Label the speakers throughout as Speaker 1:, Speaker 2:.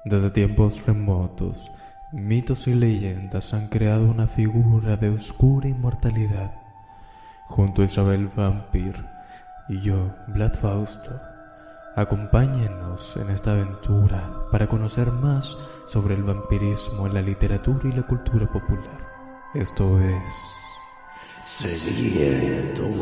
Speaker 1: Desde tiempos remotos, mitos y leyendas han creado una figura de oscura inmortalidad. Junto a Isabel Vampir y yo, Vlad Fausto, acompáñenos en esta aventura para conocer más sobre el vampirismo en la literatura y la cultura popular. Esto es...
Speaker 2: Sedientos.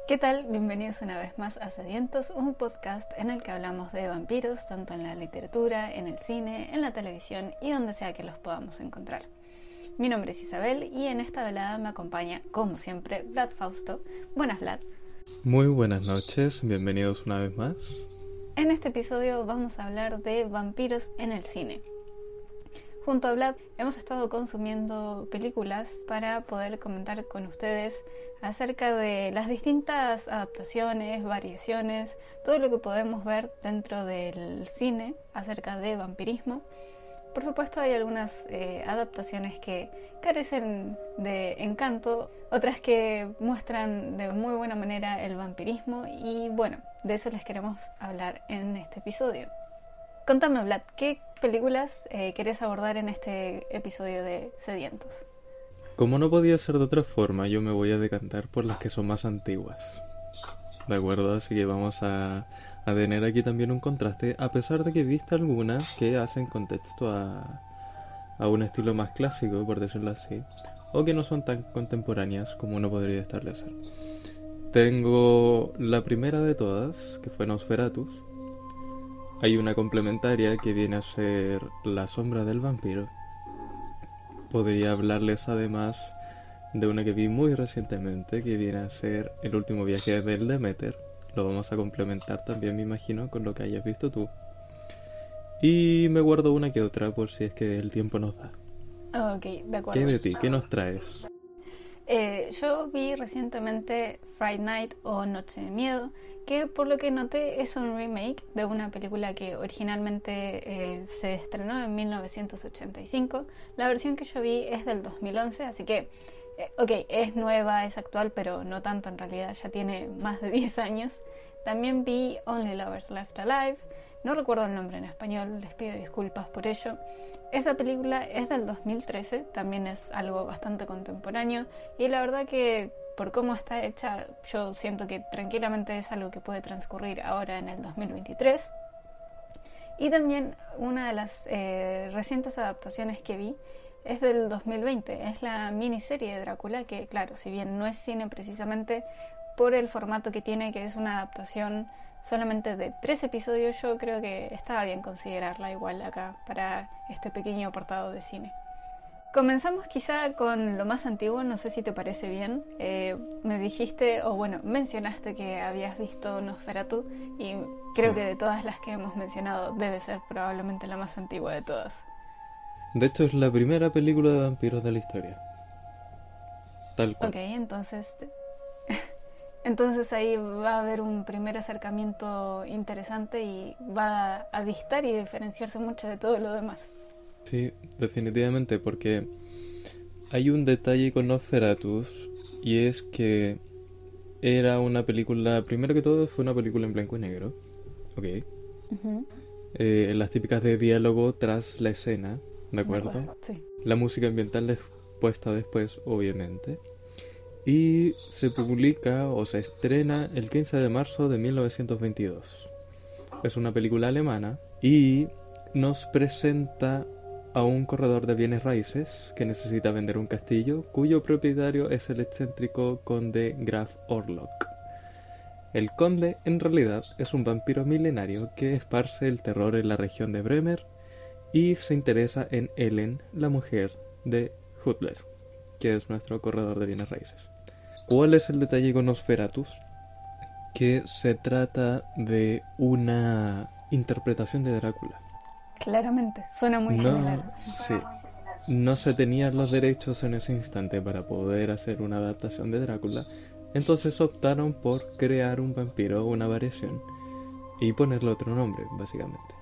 Speaker 3: ¿Qué tal? Bienvenidos una vez más a Sedientos, un podcast en el que hablamos de vampiros, tanto en la literatura, en el cine, en la televisión y donde sea que los podamos encontrar. Mi nombre es Isabel y en esta velada me acompaña, como siempre, Vlad Fausto. Buenas, Vlad.
Speaker 1: Muy buenas noches, bienvenidos una vez más.
Speaker 3: En este episodio vamos a hablar de vampiros en el cine. Junto a Vlad hemos estado consumiendo películas para poder comentar con ustedes acerca de las distintas adaptaciones, variaciones, todo lo que podemos ver dentro del cine acerca de vampirismo. Por supuesto hay algunas adaptaciones que carecen de encanto, otras que muestran de muy buena manera el vampirismo y bueno, de eso les queremos hablar en este episodio. Contame, Vlad, ¿qué películas querés abordar en este episodio de Sedientos?
Speaker 1: Como no podía ser de otra forma, yo me voy a decantar por las que son más antiguas. ¿De acuerdo? Así que vamos a tener aquí también un contraste, a pesar de que he visto algunas que hacen contexto a un estilo más clásico, por decirlo así, o que no son tan contemporáneas como uno podría establecer. Tengo la primera de todas, que fue Nosferatus. Hay una complementaria que viene a ser La sombra del vampiro. Podría hablarles además de una que vi muy recientemente, que viene a ser El último viaje del Demeter. Lo vamos a complementar también, me imagino, con lo que hayas visto tú. Y me guardo una que otra por si es que el tiempo nos da.
Speaker 3: Ok, de acuerdo.
Speaker 1: ¿Qué de ti? ¿Qué nos traes?
Speaker 3: Yo vi recientemente Friday Night o Noche de Miedo, que por lo que noté es un remake de una película que originalmente se estrenó en 1985. La versión que yo vi es del 2011, así que, es nueva, es actual, pero no tanto en realidad, ya tiene más de 10 años. También vi Only Lovers Left Alive, no recuerdo el nombre en español, les pido disculpas por ello. Esa película es del 2013, también es algo bastante contemporáneo y la verdad que por cómo está hecha yo siento que tranquilamente es algo que puede transcurrir ahora en el 2023. Y también una de las recientes adaptaciones que vi es del 2020, es la miniserie de Drácula, que claro, si bien no es cine precisamente por el formato que tiene, que es una adaptación solamente de 3 episodios, yo creo que estaba bien considerarla igual acá para este pequeño apartado de cine. Comenzamos quizá con lo más antiguo, no sé si te parece bien. Me dijiste, mencionaste que habías visto Nosferatu y creo que de todas las que hemos mencionado debe ser probablemente la más antigua de todas.
Speaker 1: De hecho es la primera película de vampiros de la historia. Tal cual.
Speaker 3: Ok, entonces ahí va a haber un primer acercamiento interesante y va a distar y diferenciarse mucho de todo lo demás.
Speaker 1: Sí, definitivamente, porque hay un detalle con Nosferatus y es que era una película, primero que todo fue una película en blanco y negro, ok.
Speaker 3: Uh-huh.
Speaker 1: Las típicas de diálogo tras la escena, ¿de acuerdo?
Speaker 3: Sí.
Speaker 1: La música ambiental es puesta después, obviamente. Y se publica o se estrena el 15 de marzo de 1922. Es una película alemana y nos presenta a un corredor de bienes raíces que necesita vender un castillo cuyo propietario es el excéntrico conde Graf Orlok. El conde en realidad es un vampiro milenario que esparce el terror en la región de Bremer y se interesa en Ellen, la mujer de Hüttler, que es nuestro corredor de bienes raíces. ¿Cuál es el detalle con Nosferatus? Que se trata de una interpretación de Drácula.
Speaker 3: Claramente, suena muy similar.
Speaker 1: Sí, no se tenían los derechos en ese instante para poder hacer una adaptación de Drácula, entonces optaron por crear un vampiro, una variación, y ponerle otro nombre, básicamente.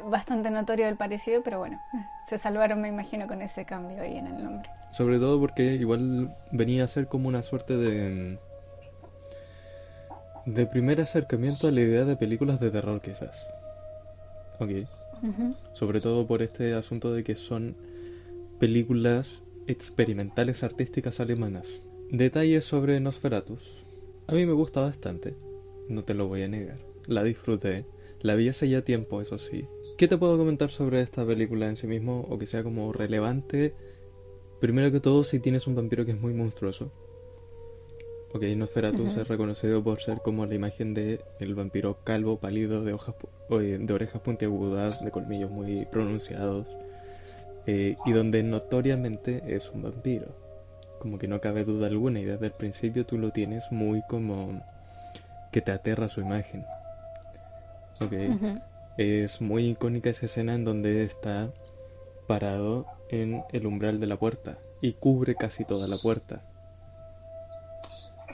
Speaker 3: Bastante notorio el parecido, pero bueno, se salvaron, me imagino, con ese cambio ahí en el nombre.
Speaker 1: Sobre todo porque igual venía a ser como una suerte de primer acercamiento a la idea de películas de terror quizás. Ok.
Speaker 3: Ujú.
Speaker 1: Sobre todo por este asunto de que son películas experimentales artísticas alemanas. Detalles sobre Nosferatus. A mí me gusta bastante, no te lo voy a negar. La disfruté, la vi hace ya tiempo, eso sí. ¿Qué te puedo comentar sobre esta película en sí mismo o que sea como relevante? Primero que todo, si tienes un vampiro que es muy monstruoso. Ok, Nosferatu
Speaker 3: Ujú.
Speaker 1: es reconocido por ser como la imagen de el vampiro calvo, pálido, de orejas puntiagudas, de colmillos muy pronunciados, y donde notoriamente es un vampiro. Como que no cabe duda alguna y desde el principio tú lo tienes muy como que te aterra su imagen. Ok,
Speaker 3: Ujú.
Speaker 1: es muy icónica esa escena en donde está parado en el umbral de la puerta y cubre casi toda la puerta.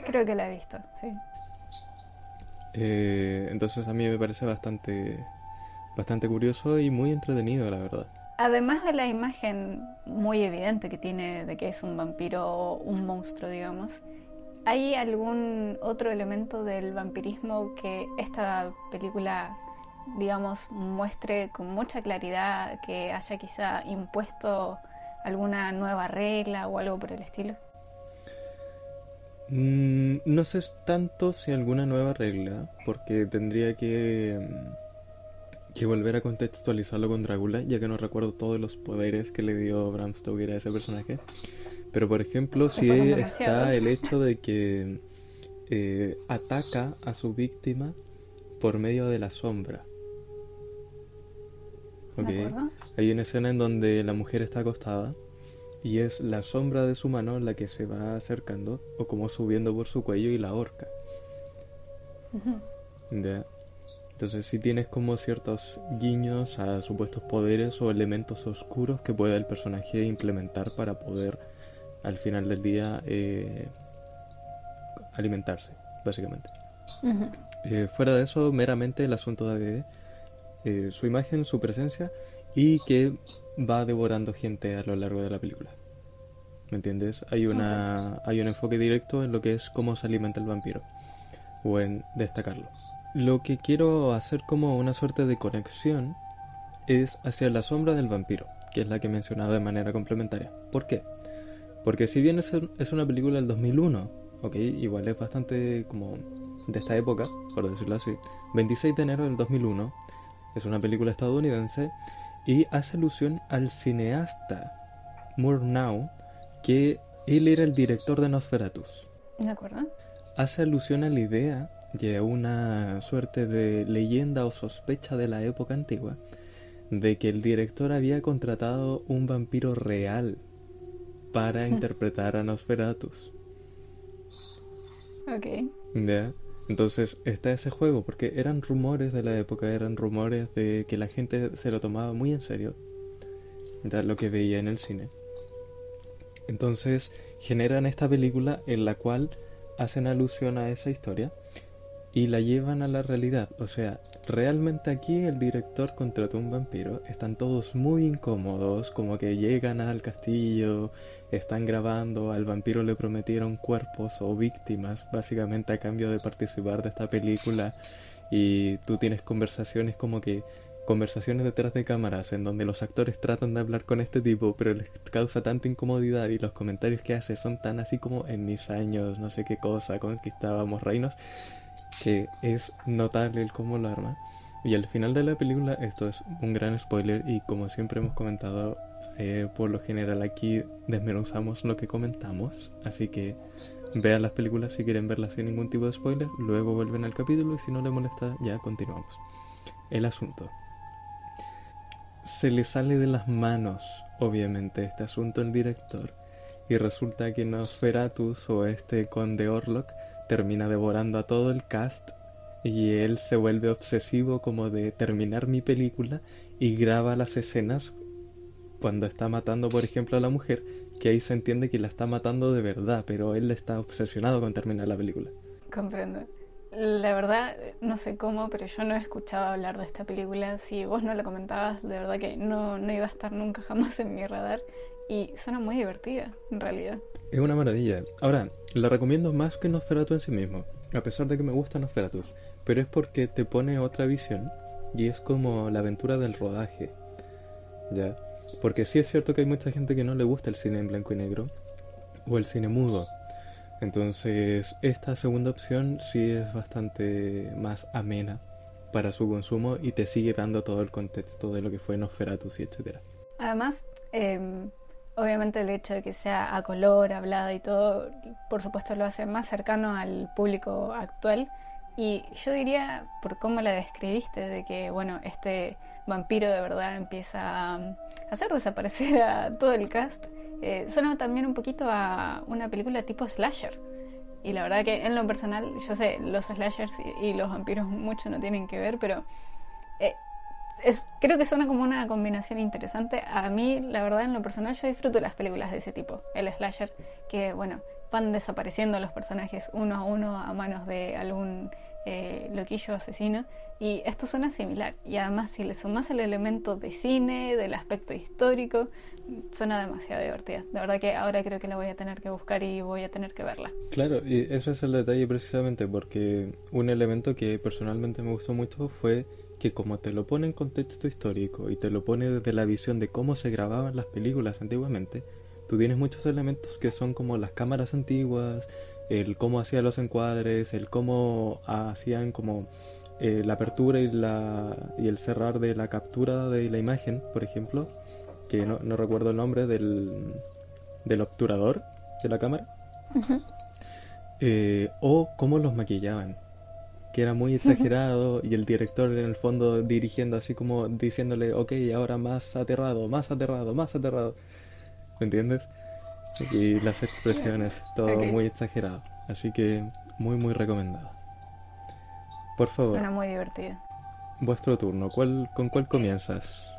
Speaker 3: Creo que la he visto, sí.
Speaker 1: Entonces a mí me parece bastante curioso y muy entretenido, la verdad.
Speaker 3: Además de la imagen muy evidente que tiene de que es un vampiro o un monstruo, digamos, ¿hay algún otro elemento del vampirismo que esta película, digamos, muestre con mucha claridad, que haya quizá impuesto alguna nueva regla o algo por el estilo?
Speaker 1: No sé tanto si alguna nueva regla, porque tendría que volver a contextualizarlo con Drácula, ya que no recuerdo todos los poderes que le dio Bram Stoker a ese personaje. Pero por ejemplo,
Speaker 3: Que
Speaker 1: sí
Speaker 3: fueron
Speaker 1: está
Speaker 3: demasiados.
Speaker 1: el hecho de que ataca a su víctima por medio de la sombra.
Speaker 3: ¿De
Speaker 1: ¿Ok?
Speaker 3: acuerdo?
Speaker 1: Hay una escena en donde la mujer está acostada y es la sombra de su mano la que se va acercando o como subiendo por su cuello y la ahorca.
Speaker 3: Ujú.
Speaker 1: ¿Ya? Entonces sí tienes como ciertos guiños a supuestos poderes o elementos oscuros que puede el personaje implementar para poder al final del día alimentarse, básicamente.
Speaker 3: Ujú.
Speaker 1: Fuera de eso, meramente el asunto de su imagen, su presencia y que va devorando gente a lo largo de la película. ¿Me entiendes?
Speaker 3: Ok.
Speaker 1: Hay un enfoque directo en lo que es cómo se alimenta el vampiro o en destacarlo. Lo que quiero hacer como una suerte de conexión es hacia la sombra del vampiro, que es la que he mencionado de manera complementaria. ¿Por qué? Porque si bien es una película del 2001, ok, igual es bastante como de esta época, por decirlo así, 26 de enero del 2001, es una película estadounidense y hace alusión al cineasta Murnau, que él era el director de Nosferatus.
Speaker 3: ¿De acuerdo?
Speaker 1: Hace alusión a la idea de una suerte de leyenda o sospecha de la época antigua de que el director había contratado un vampiro real para interpretar a Nosferatus.
Speaker 3: Ok.
Speaker 1: ¿Ya? Entonces está ese juego, porque eran rumores de la época, eran rumores de que la gente se lo tomaba muy en serio, ¿ya? Lo que veía en el cine. Entonces generan esta película en la cual hacen alusión a esa historia y la llevan a la realidad. O sea, realmente aquí el director contrató un vampiro. Están todos muy incómodos, como que llegan al castillo, están grabando, al vampiro le prometieron cuerpos o víctimas, básicamente a cambio de participar de esta película. Y tú tienes conversaciones como que conversaciones detrás de cámaras en donde los actores tratan de hablar con este tipo pero les causa tanta incomodidad y los comentarios que hace son tan así como en mis años no sé qué cosa conquistábamos reinos, que es notable el cómo lo arma. Y al final de la película, esto es un gran spoiler y como siempre hemos comentado, por lo general aquí desmenuzamos lo que comentamos, así que vean las películas si quieren verlas sin ningún tipo de spoiler, luego vuelven al capítulo y si no les molesta ya continuamos. El asunto. Se le sale de las manos, obviamente, este asunto al director y resulta que Nosferatus o este conde Orlok termina devorando a todo el cast y él se vuelve obsesivo como de terminar mi película y graba las escenas cuando está matando por ejemplo a la mujer, que ahí se entiende que la está matando de verdad, pero él está obsesionado con terminar la película.
Speaker 3: Comprendo. La verdad, no sé cómo, pero yo no he escuchado hablar de esta película. Si vos no la comentabas, de verdad que no iba a estar nunca jamás en mi radar. y suena muy divertida, en realidad.
Speaker 1: Es una maravilla. Ahora, la recomiendo más que Nosferatu en sí mismo, a pesar de que me gusta Nosferatu, pero es porque te pone otra visión y es como la aventura del rodaje, ¿ya? Porque sí es cierto que hay mucha gente que no le gusta el cine en blanco y negro o el cine mudo. Entonces, esta segunda opción sí es bastante más amena para su consumo y te sigue dando todo el contexto de lo que fue Nosferatu y etcétera.
Speaker 3: Además, obviamente el hecho de que sea a color, hablada y todo, por supuesto lo hace más cercano al público actual. Y yo diría, por cómo la describiste, de que, bueno, este vampiro de verdad empieza a hacer desaparecer a todo el cast, suena también un poquito a una película tipo slasher. Y la verdad que en lo personal, yo sé, los slashers y los vampiros mucho no tienen que ver, pero creo que suena como una combinación interesante. A mí, la verdad, en lo personal, yo disfruto las películas de ese tipo. El slasher, que, bueno, van desapareciendo los personajes uno a uno a manos de algún loquillo asesino. Y esto suena similar. Y además, si le sumas el elemento de cine, del aspecto histórico, suena demasiado divertida. De verdad que ahora creo que la voy a tener que buscar y voy a tener que verla.
Speaker 1: Claro, y eso es el detalle precisamente porque un elemento que personalmente me gustó mucho fue que como te lo pone en contexto histórico y te lo pone desde la visión de cómo se grababan las películas antiguamente, tú tienes muchos elementos que son como las cámaras antiguas, el cómo hacían los encuadres, el cómo hacían como la apertura y el cerrar de la captura de la imagen, por ejemplo, que no recuerdo el nombre del obturador de la cámara, o cómo los maquillaban, que era muy exagerado y el director en el fondo dirigiendo así como diciéndole, ok, ahora más aterrado, más aterrado, más aterrado, ¿me entiendes? Y las expresiones, todo
Speaker 3: Okay.
Speaker 1: muy exagerado, así que muy muy recomendado. Por favor,
Speaker 3: Suena muy divertido.
Speaker 1: vuestro turno, ¿con cuál comienzas?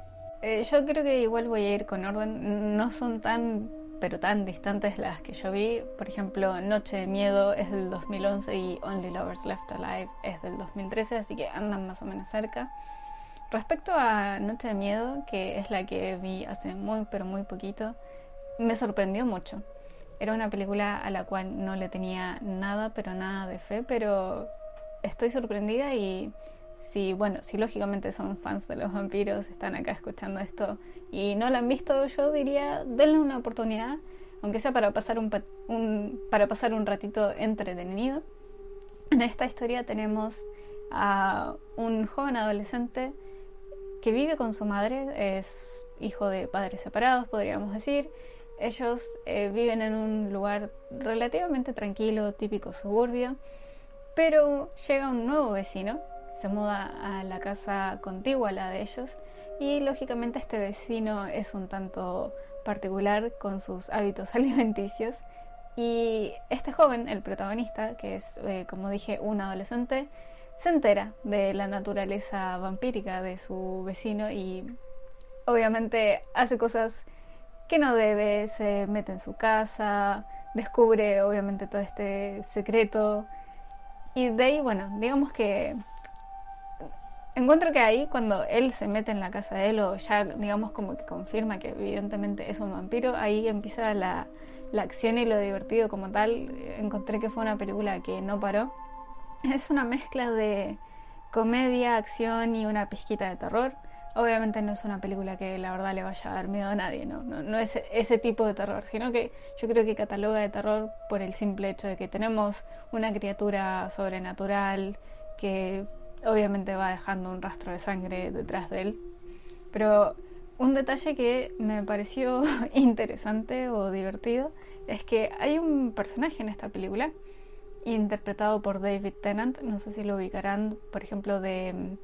Speaker 3: Yo creo que igual voy a ir con orden. No son tan, pero tan distantes las que yo vi. Por ejemplo, Noche de Miedo es del 2011 y Only Lovers Left Alive es del 2013, así que andan más o menos cerca. Respecto a Noche de Miedo, que es la que vi hace muy, pero muy poquito, me sorprendió mucho. Era una película a la cual no le tenía nada, pero nada de fe, pero estoy sorprendida y si lógicamente son fans de los vampiros, están acá escuchando esto y no la han visto, yo diría, denle una oportunidad, aunque sea para pasar para pasar un ratito entretenido. En esta historia tenemos a un joven adolescente que vive con su madre, es hijo de padres separados, podríamos decir. Ellos viven en un lugar relativamente tranquilo, típico suburbio, pero llega un nuevo vecino, se muda a la casa contigua a la de ellos y lógicamente este vecino es un tanto particular con sus hábitos alimenticios y este joven, el protagonista, que es como dije un adolescente, se entera de la naturaleza vampírica de su vecino y obviamente hace cosas que no debe, se mete en su casa, descubre obviamente todo este secreto y de ahí, bueno, digamos que encuentro que ahí cuando él se mete en la casa de él o ya digamos como que confirma que evidentemente es un vampiro, ahí empieza la acción y lo divertido como tal. Encontré que fue una película que no paró. Es una mezcla de comedia, acción y una pizquita de terror. Obviamente no es una película que la verdad le vaya a dar miedo a nadie, no es ese tipo de terror, sino que yo creo que cataloga de terror por el simple hecho de que tenemos una criatura sobrenatural que obviamente va dejando un rastro de sangre detrás de él. Pero un detalle que me pareció interesante o divertido es que hay un personaje en esta película interpretado por David Tennant, no sé si lo ubicarán, por ejemplo, de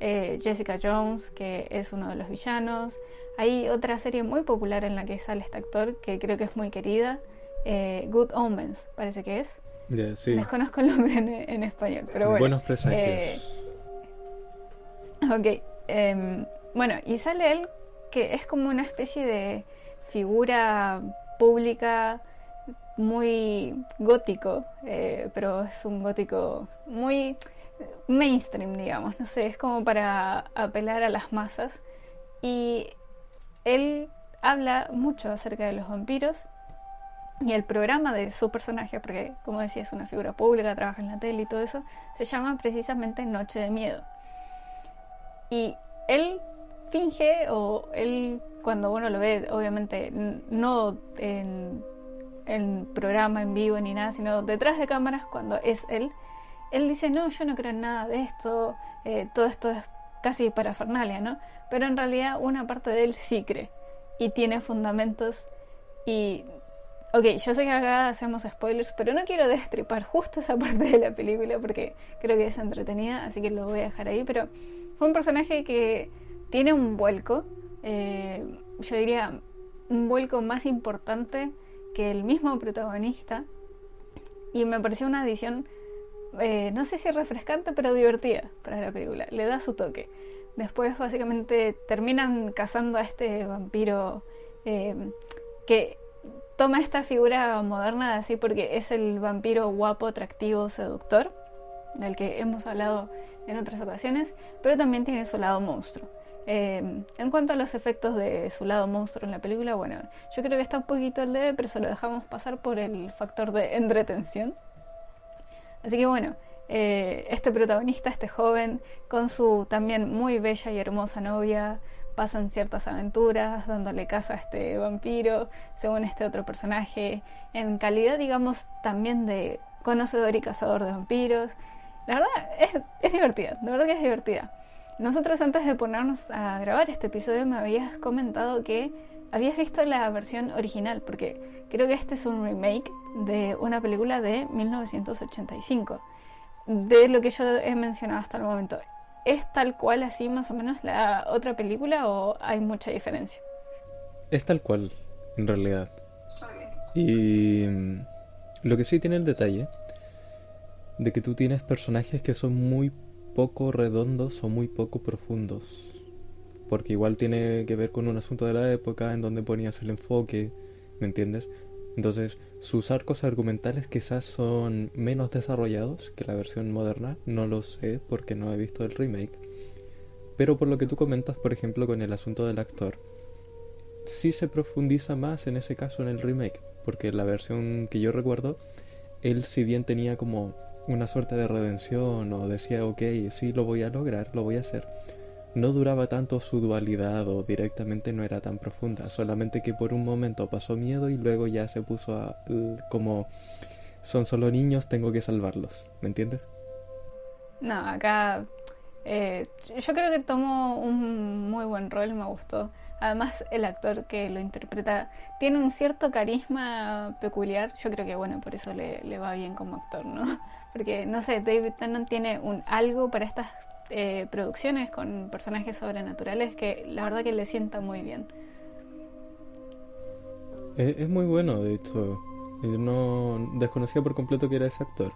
Speaker 3: Jessica Jones, que es uno de los villanos. Hay otra serie muy popular en la que sale este actor, que creo que es muy querida, Good Omens, parece que es.
Speaker 1: Yeah, sí.
Speaker 3: Desconozco el nombre en español, pero bueno.
Speaker 1: Buenos presagios.
Speaker 3: Ok. Bueno, y sale él, que es como una especie de figura pública muy gótico, pero es un gótico muy mainstream, digamos, no sé, es como para apelar a las masas y él habla mucho acerca de los vampiros y el programa de su personaje, porque como decía es una figura pública, trabaja en la tele y todo eso, se llama precisamente Noche de Miedo. Y él finge, o él cuando uno lo ve, obviamente no en programa en vivo ni nada, sino detrás de cámaras, cuando es él dice, no, yo no creo en nada de esto, todo esto es casi parafernalia, ¿no? Pero en realidad una parte de él sí cree y tiene fundamentos. Y ok, yo sé que acá hacemos spoilers, pero no quiero destripar justo esa parte de la película porque creo que es entretenida, así que lo voy a dejar ahí. Pero fue un personaje que tiene un vuelco, yo diría un vuelco más importante que el mismo protagonista, y me pareció una adición, no sé si refrescante, pero divertida para la película. Le da su toque. Después básicamente terminan cazando a este vampiro que toma esta figura moderna así porque es el vampiro guapo, atractivo, seductor, del que hemos hablado en otras ocasiones, pero también tiene su lado monstruo. En cuanto a los efectos de su lado monstruo en la película, bueno, yo creo que está un poquito al debe, pero se lo dejamos pasar por el factor de entretención. Así que bueno, este protagonista, este joven, con su también muy bella y hermosa novia, pasan ciertas aventuras dándole caza a este vampiro, según este otro personaje, en calidad, digamos, también de conocedor y cazador de vampiros. La verdad es divertida, la verdad que es divertida. Nosotros antes de ponernos a grabar este episodio me habías comentado que habías visto la versión original, porque creo que este es un remake de una película de 1985. De lo que yo he mencionado hasta el momento, ¿es tal cual así más o menos la otra película o hay mucha diferencia?
Speaker 1: Es tal cual, en realidad. Y lo que sí tiene el detalle de que tú tienes personajes que son muy poco redondos o muy poco profundos, porque igual tiene que ver con un asunto de la época en donde ponías el enfoque, ¿me entiendes? Entonces sus arcos argumentales quizás son menos desarrollados que la versión moderna, no lo sé porque no he visto el remake, pero por lo que tú comentas, por ejemplo, con el asunto del actor, sí se profundiza más en ese caso en el remake, porque la versión que yo recuerdo, él si bien tenía como una suerte de redención o decía, ok, sí lo voy a lograr, lo voy a hacer, no duraba tanto su dualidad o directamente no era tan profunda, solamente que por un momento pasó miedo y luego ya se puso a como son solo niños, tengo que salvarlos, ¿me entiendes?
Speaker 3: No, acá yo creo que tomó un muy buen rol, me gustó. Además el actor que lo interpreta tiene un cierto carisma peculiar. Yo creo que bueno, por eso le va bien como actor, ¿no? Porque no sé, David Tennant tiene un algo para estas producciones con personajes sobrenaturales que la verdad que le sienta muy bien.
Speaker 1: Es muy bueno, de hecho. Yo no desconocía por completo que era ese actor.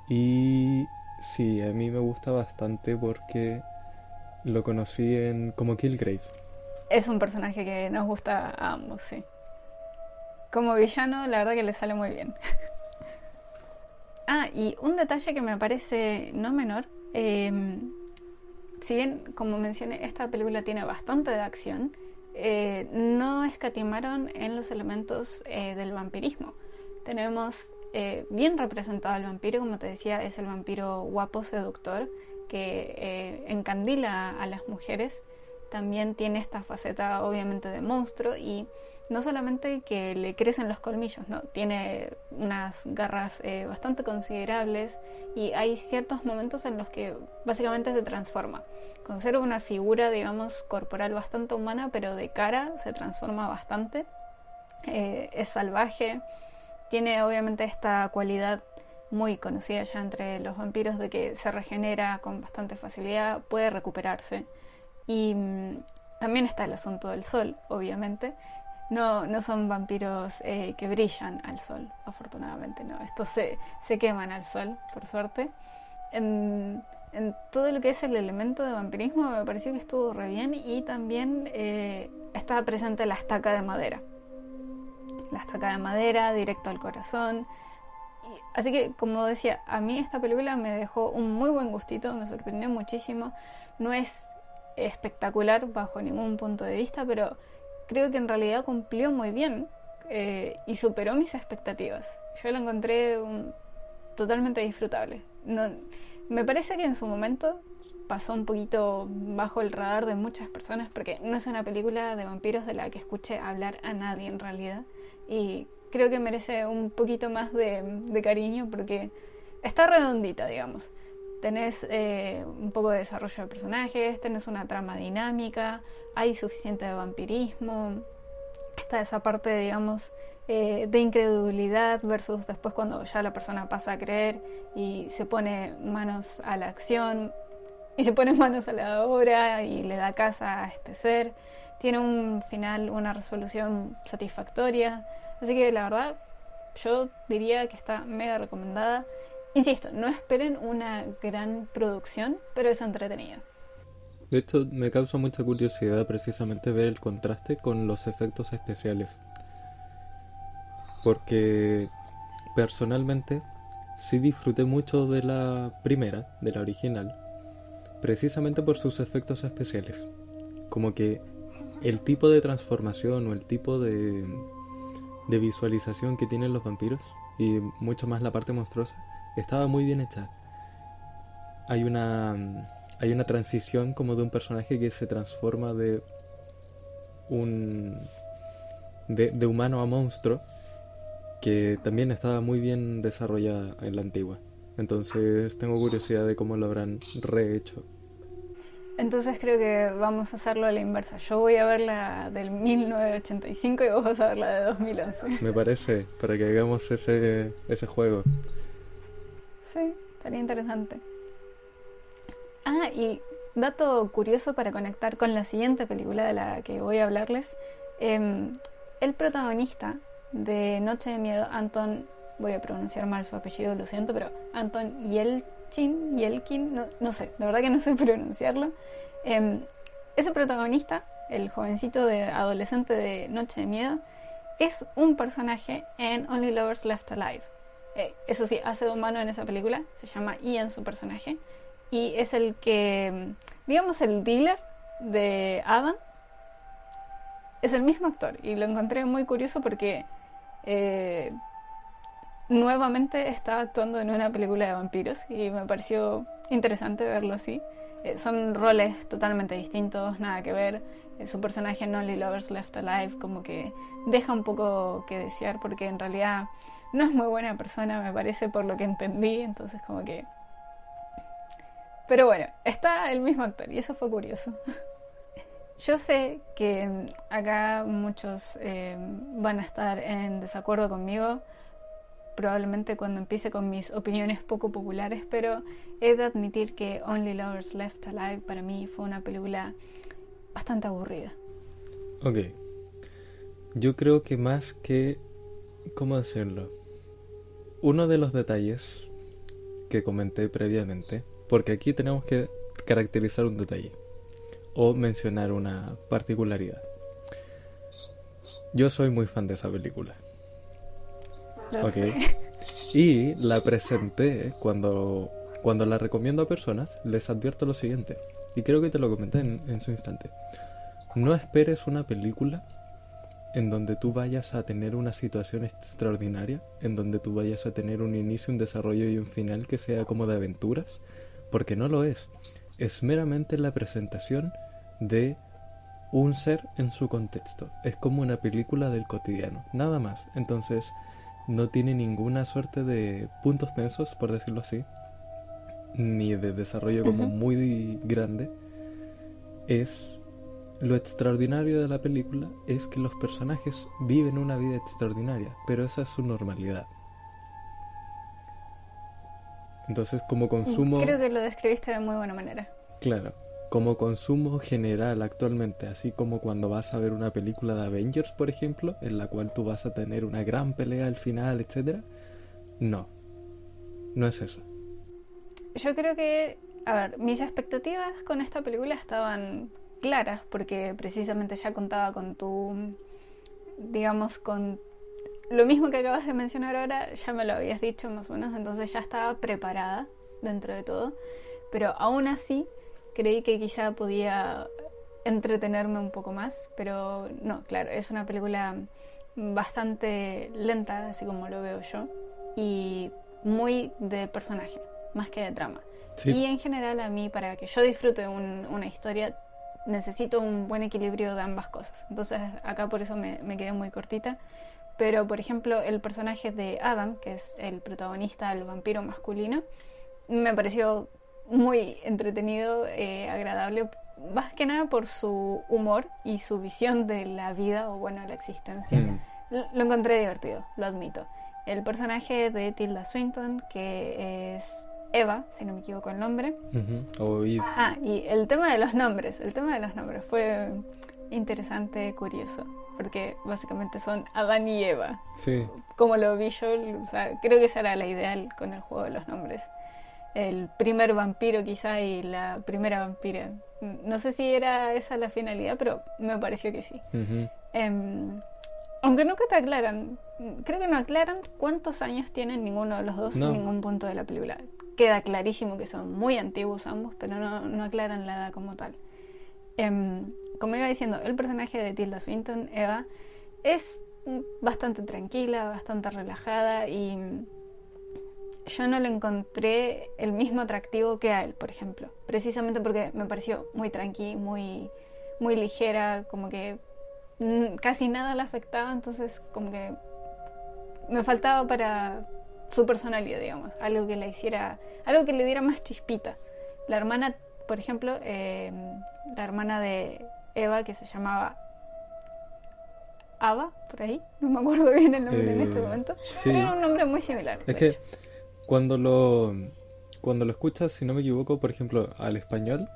Speaker 1: Y sí, a mí me gusta bastante porque lo conocí en como Killgrave.
Speaker 3: Es un personaje que nos gusta a ambos, sí. Como villano, la verdad que le sale muy bien. Ah, y un detalle que me parece no menor, si bien, como mencioné, esta película tiene bastante de acción, no escatimaron en los elementos del vampirismo. Tenemos bien representado al vampiro, como te decía, es el vampiro guapo, seductor, que encandila a las mujeres. También tiene esta faceta obviamente de monstruo y no solamente que le crecen los colmillos, no, tiene unas garras bastante considerables y hay ciertos momentos en los que básicamente se transforma. Conserva una figura, digamos, corporal bastante humana, pero de cara se transforma bastante. Es salvaje, tiene obviamente esta cualidad muy conocida ya entre los vampiros de que se regenera con bastante facilidad, puede recuperarse. Y también está el asunto del sol, obviamente. No son vampiros que brillan al sol, afortunadamente, no. Estos se queman al sol, por suerte. En todo lo que es el elemento de vampirismo me pareció que estuvo re bien y también estaba presente la estaca de madera. La estaca de madera, directo al corazón. Así que, como decía, a mí esta película me dejó un muy buen gustito, me sorprendió muchísimo. No es espectacular bajo ningún punto de vista, pero creo que en realidad cumplió muy bien y superó mis expectativas. Yo lo encontré totalmente disfrutable. No, me parece que en su momento pasó un poquito bajo el radar de muchas personas porque no es una película de vampiros de la que escuche hablar a nadie en realidad, y creo que merece un poquito más de cariño porque está redondita, digamos. Tenés un poco de desarrollo de personajes, tenés una trama dinámica, hay suficiente de vampirismo, está esa parte, digamos, de incredulidad versus después cuando ya la persona pasa a creer y se pone manos a la acción y se pone manos a la obra y le da casa a este ser. Tiene un final, una resolución satisfactoria, así que la verdad yo diría que está mega recomendada. Insisto, no esperen una gran producción, pero es entretenida.
Speaker 1: De hecho, me causa mucha curiosidad precisamente ver el contraste con los efectos especiales. Porque personalmente sí disfruté mucho de la primera, de la original, precisamente por sus efectos especiales. Como que el tipo de transformación o el tipo de visualización que tienen los vampiros, y mucho más la parte monstruosa, estaba muy bien hecha. Hay una transición como de un personaje que se transforma de humano a monstruo, que también estaba muy bien desarrollada en la antigua. Entonces tengo curiosidad de cómo lo habrán rehecho.
Speaker 3: Entonces creo que vamos a hacerlo a la inversa. Yo voy a ver la del 1985 y vos vas a ver la de 2011.
Speaker 1: Me parece, para que hagamos ese juego.
Speaker 3: Sí, estaría interesante. Ah, y dato curioso para conectar con la siguiente película de la que voy a hablarles. El protagonista de Noche de Miedo, Anton, voy a pronunciar mal su apellido, lo siento, pero Anton Yelkin, no sé, de verdad que no sé pronunciarlo. Ese protagonista, el jovencito adolescente de Noche de Miedo, es un personaje en Only Lovers Left Alive. Eso sí, hace de humano en esa película, se llama Ian su personaje, y es el que, digamos, el dealer de Adam. Es el mismo actor y lo encontré muy curioso porque nuevamente estaba actuando en una película de vampiros y me pareció interesante verlo así. Son roles totalmente distintos, nada que ver. Su personaje en Only Lovers Left Alive como que deja un poco que desear porque en realidad no es muy buena persona, me parece, por lo que entendí, entonces como que... Pero bueno, está el mismo actor y eso fue curioso. Yo sé que acá muchos van a estar en desacuerdo conmigo, probablemente cuando empiece con mis opiniones poco populares, pero he de admitir que Only Lovers Left Alive para mí fue una película bastante aburrida.
Speaker 1: Ok. Yo creo que más que... ¿Cómo decirlo? Uno de los detalles que comenté previamente, porque aquí tenemos que caracterizar un detalle o mencionar una particularidad. Yo soy muy fan de esa película.
Speaker 3: Lo sé.
Speaker 1: Y la presenté cuando la recomiendo a personas, les advierto lo siguiente, y creo que te lo comenté en su instante. No esperes una película en donde tú vayas a tener una situación extraordinaria, en donde tú vayas a tener un inicio, un desarrollo y un final que sea como de aventuras, porque no lo es. Es meramente la presentación de un ser en su contexto. Es como una película del cotidiano, nada más. Entonces no tiene ninguna suerte de puntos tensos, por decirlo así, ni de desarrollo como muy grande. Lo extraordinario de la película es que los personajes viven una vida extraordinaria, pero esa es su normalidad. Entonces, como consumo...
Speaker 3: Creo que lo describiste de muy buena manera.
Speaker 1: Claro, como consumo general actualmente, así como cuando vas a ver una película de Avengers, por ejemplo, en la cual tú vas a tener una gran pelea al final, etcétera. No es eso.
Speaker 3: Yo creo que, a ver, mis expectativas con esta película estaban claras porque precisamente ya contaba con digamos, con lo mismo que acabas de mencionar ahora, ya me lo habías dicho más o menos, entonces ya estaba preparada dentro de todo, pero aún así creí que quizá podía entretenerme un poco más, pero no, claro, es una película bastante lenta, así como lo veo yo, y muy de personaje, más que de trama.
Speaker 1: Sí.
Speaker 3: Y en general a mí, para que yo disfrute una historia, necesito un buen equilibrio de ambas cosas. Entonces acá por eso me quedé muy cortita. Pero por ejemplo el personaje de Adam, que es el protagonista, el vampiro masculino, me pareció muy entretenido, agradable, más que nada por su humor y su visión de la vida, o bueno, la existencia. Lo encontré divertido, lo admito. El personaje de Tilda Swinton, que es Eva, si no me equivoco el nombre.
Speaker 1: O Eve.
Speaker 3: Y el tema de los nombres fue interesante, curioso, porque básicamente son Adán y Eva.
Speaker 1: Sí.
Speaker 3: Como lo vi yo, o sea, creo que esa era la ideal con el juego de los nombres. El primer vampiro quizá y la primera vampira. No sé si era esa la finalidad, pero me pareció que sí. Aunque nunca te aclaran, creo que no aclaran cuántos años tienen ninguno de los dos en ningún punto de la película. Queda clarísimo que son muy antiguos ambos, pero no aclaran la edad como tal. Como iba diciendo, el personaje de Tilda Swinton, Eva, es bastante tranquila, bastante relajada, y yo no le encontré el mismo atractivo que a él, por ejemplo, precisamente porque me pareció muy tranqui, muy ligera, como que casi nada la afectaba, entonces como que me faltaba para su personalidad, digamos, algo que la hiciera, algo que le diera más chispita. La hermana, por ejemplo, la hermana de Eva, que se llamaba Ava, por ahí, no me acuerdo bien el nombre en este momento,
Speaker 1: sí.
Speaker 3: Pero era un nombre muy similar.
Speaker 1: Es que cuando lo escuchas, si no me equivoco, por ejemplo, al español,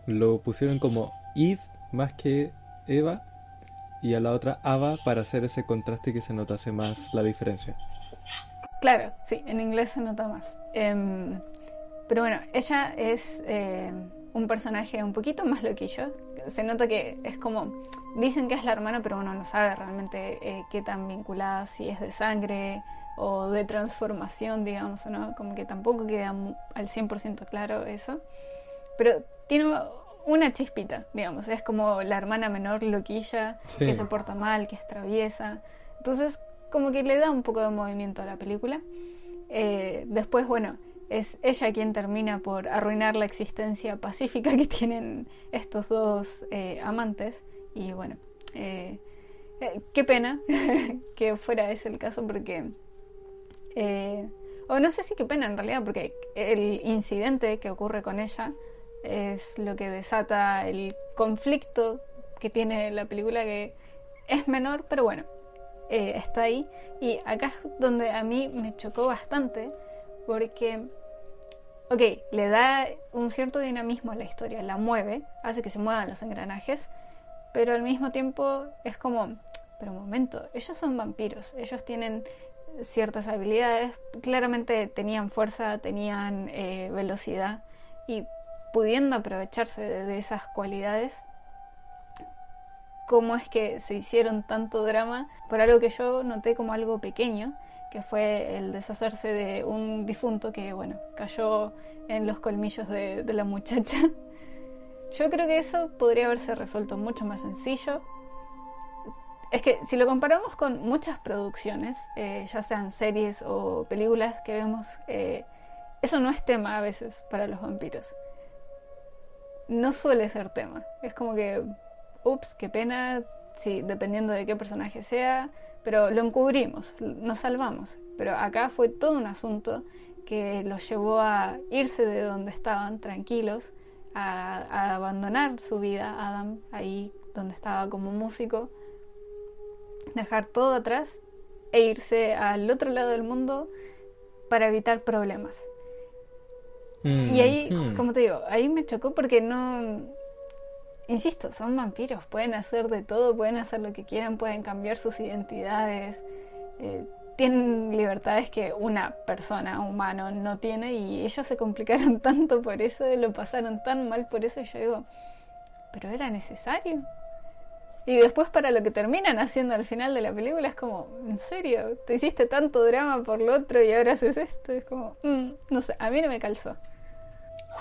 Speaker 1: lo pusieron como Eve más que Eva, y a la otra Ava, para hacer ese contraste que se notase más la diferencia.
Speaker 3: Claro, sí, en inglés se nota más. Pero bueno, ella es un personaje un poquito más loquillo. Se nota que es como... Dicen que es la hermana, pero uno no sabe realmente qué tan vinculada, si es de sangre o de transformación, digamos, o no. Como que tampoco queda al 100% claro eso. Pero tiene una chispita, digamos. Es como la hermana menor loquilla, sí, que se porta mal, que es traviesa. Entonces, como que le da un poco de movimiento a la película. Después, bueno, es ella quien termina por arruinar la existencia pacífica que tienen estos dos amantes. Y bueno, qué pena que fuera ese el caso, porque... o no sé si qué pena en realidad, porque el incidente que ocurre con ella es lo que desata el conflicto que tiene la película, que es menor, pero bueno, está ahí. Y acá es donde a mí me chocó bastante, porque, ok, le da un cierto dinamismo a la historia, la mueve, hace que se muevan los engranajes, pero al mismo tiempo es como, pero un momento, ellos son vampiros, ellos tienen ciertas habilidades, claramente tenían fuerza, tenían velocidad, y pudiendo aprovecharse de esas cualidades, ¿cómo es que se hicieron tanto drama por algo que yo noté como algo pequeño, que fue el deshacerse de un difunto que, bueno, cayó en los colmillos de la muchacha? Yo creo que eso podría haberse resuelto mucho más sencillo. Es que si lo comparamos con muchas producciones, ya sean series o películas que vemos, eso no es tema a veces para los vampiros. No suele ser tema. Es como que, ups, qué pena, sí, dependiendo de qué personaje sea, pero lo encubrimos, nos salvamos. Pero acá fue todo un asunto que los llevó a irse de donde estaban tranquilos, a abandonar su vida, Adam, ahí donde estaba como músico, dejar todo atrás e irse al otro lado del mundo para evitar problemas. Y ahí, como te digo, ahí me chocó porque no... Insisto, son vampiros, pueden hacer de todo, pueden hacer lo que quieran, pueden cambiar sus identidades, tienen libertades que una persona, un humano, no tiene, y ellos se complicaron tanto por eso, lo pasaron tan mal por eso, y yo digo, ¿pero era necesario? Y después para lo que terminan haciendo al final de la película es como, ¿en serio? ¿Te hiciste tanto drama por lo otro y ahora haces esto? Es como, no sé, a mí no me calzó.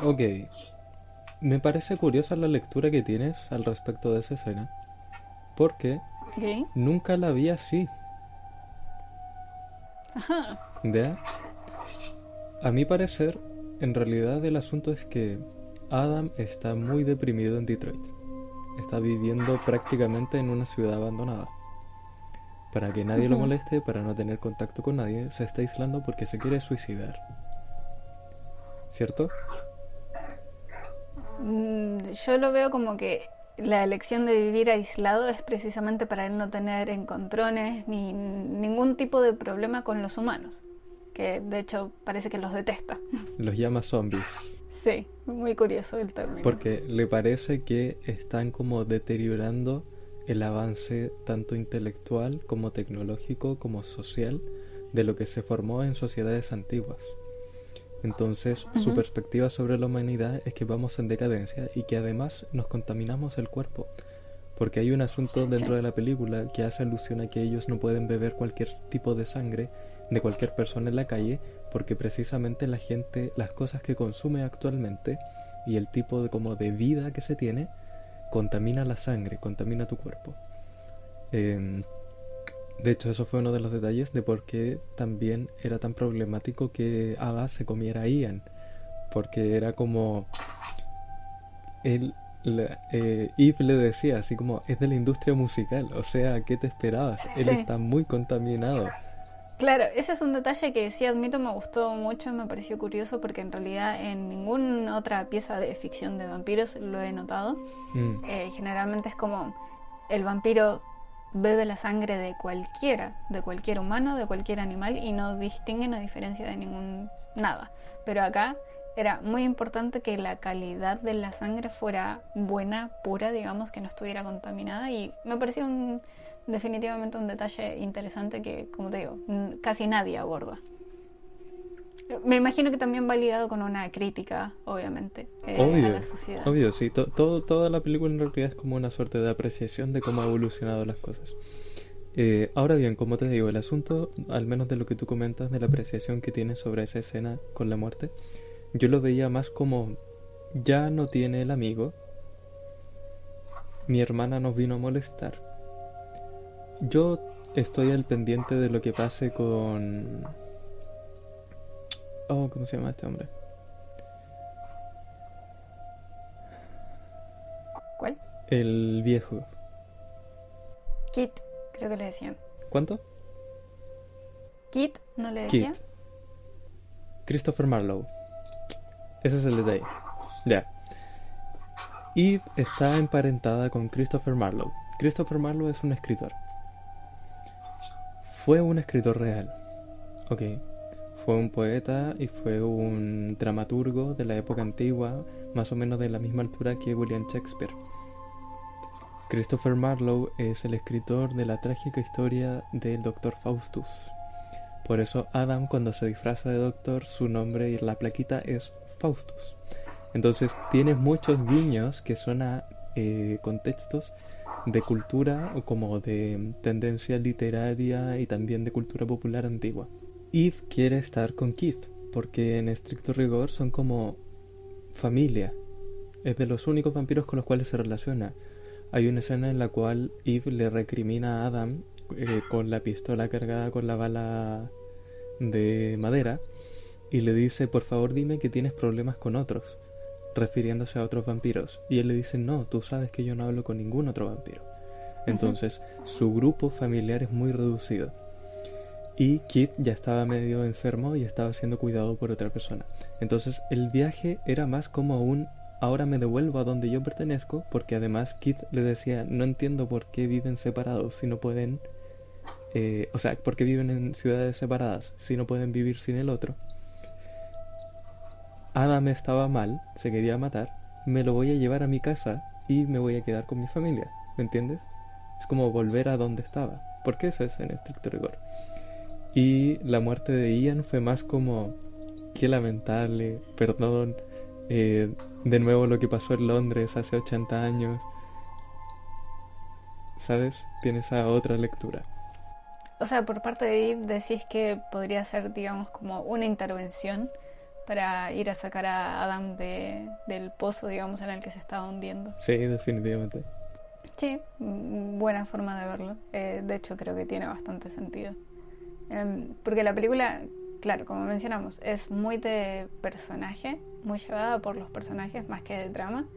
Speaker 1: Ok. me parece curiosa la lectura que tienes al respecto de esa escena, porque
Speaker 3: Ok.
Speaker 1: nunca la vi así.
Speaker 3: Ajá.
Speaker 1: ¿Ya? A mi parecer, en realidad el asunto es que Adam está muy deprimido en Detroit. Está viviendo prácticamente en una ciudad abandonada. Para que nadie lo
Speaker 3: Ujú.
Speaker 1: moleste, para no tener contacto con nadie, se está aislando porque se quiere suicidar. ¿Cierto?
Speaker 3: Yo lo veo como que la elección de vivir aislado es precisamente para él no tener encontrones ni ningún tipo de problema con los humanos, que de hecho parece que los detesta.
Speaker 1: Los llama zombies.
Speaker 3: Sí, muy curioso el término.
Speaker 1: Porque le parece que están como deteriorando el avance tanto intelectual como tecnológico como social de lo que se formó en sociedades antiguas. Entonces, su
Speaker 3: Ujú.
Speaker 1: perspectiva sobre la humanidad es que vamos en decadencia y que además nos contaminamos el cuerpo. Porque hay un asunto
Speaker 3: Sí.
Speaker 1: dentro de la película que hace alusión a que ellos no pueden beber cualquier tipo de sangre de cualquier persona en la calle, porque precisamente la gente, las cosas que consume actualmente y el tipo de como de vida que se tiene, contamina la sangre, contamina tu cuerpo. Eh, de hecho, eso fue uno de los detalles de por qué también era tan problemático que Ava se comiera a Ian, porque era como él, Eve le decía así como es de la industria musical, o sea, ¿qué te esperabas? Él
Speaker 3: Sí,
Speaker 1: está muy contaminado.
Speaker 3: claro, ese es un detalle que sí admito me gustó mucho, me pareció curioso porque en realidad en ninguna otra pieza de ficción de vampiros lo he notado.
Speaker 1: Mm,
Speaker 3: Generalmente es como el vampiro bebe la sangre de cualquiera, de cualquier humano, de cualquier animal y no distingue, no diferencia de ningún nada. Pero acá era muy importante que la calidad de la sangre fuera buena, pura, digamos, que no estuviera contaminada y me pareció definitivamente un detalle interesante que, como te digo, casi nadie aborda. Me imagino que también va ligado con una crítica, obviamente, a la
Speaker 1: obvio,
Speaker 3: sociedad.
Speaker 1: obvio, sí. Toda la película en realidad es como una suerte de apreciación de cómo ha evolucionado las cosas. Ahora bien, como te digo, el asunto, al menos de lo que tú comentas, de la apreciación que tienes sobre esa escena con la muerte, yo lo veía más como ya no tiene el amigo, mi hermana nos vino a molestar. Yo estoy al pendiente de lo que pase con... Oh, ¿cómo se llama este hombre?
Speaker 3: ¿Cuál?
Speaker 1: El viejo.
Speaker 3: Kit, creo que le decían.
Speaker 1: ¿Cuánto?
Speaker 3: Kit, ¿no le
Speaker 1: Kit.
Speaker 3: decían?
Speaker 1: Christopher Marlowe. Ese es el detalle. Ya. Eve está emparentada con Christopher Marlowe. Christopher Marlowe es un escritor. Fue un escritor real. Ok. Fue un poeta y fue un dramaturgo de la época antigua, más o menos de la misma altura que William Shakespeare. Christopher Marlowe es el escritor de la trágica historia del Dr. Faustus. Por eso Adam, cuando se disfraza de doctor, su nombre y la plaquita es Faustus. Entonces tienes muchos guiños que son a contextos de cultura o como de tendencia literaria y también de cultura popular antigua. Eve quiere estar con Keith porque en estricto rigor son como familia. Es de los únicos vampiros con los cuales se relaciona. Hay una escena en la cual Eve le recrimina a Adam con la pistola cargada con la bala de madera y le dice, por favor dime que tienes problemas con otros, refiriéndose a otros vampiros. Y él le dice, no, tú sabes que yo no hablo con ningún otro vampiro. Entonces, su grupo familiar es muy reducido. Y Kit ya estaba medio enfermo y estaba siendo cuidado por otra persona. Entonces, el viaje era más como un ahora me devuelvo a donde yo pertenezco, porque además Kit le decía, no entiendo por qué viven separados si no pueden... o sea, por qué viven en ciudades separadas si no pueden vivir sin el otro. Adam estaba mal, se quería matar, me lo voy a llevar a mi casa y me voy a quedar con mi familia, ¿me entiendes? Es como volver a donde estaba, porque eso es en estricto rigor. Y la muerte de Ian fue más como, qué lamentable, perdón, de nuevo lo que pasó en Londres hace 80 años, ¿sabes? Tiene esa otra lectura.
Speaker 3: O sea, por parte de Eve decís que podría ser, digamos, como una intervención para ir a sacar a Adam del pozo, digamos, en el que se estaba hundiendo.
Speaker 1: Sí, definitivamente.
Speaker 3: Sí, buena forma de verlo. De hecho, creo que tiene bastante sentido. Porque la película, claro, como mencionamos, es muy de personaje, muy llevada por los personajes más que de trama.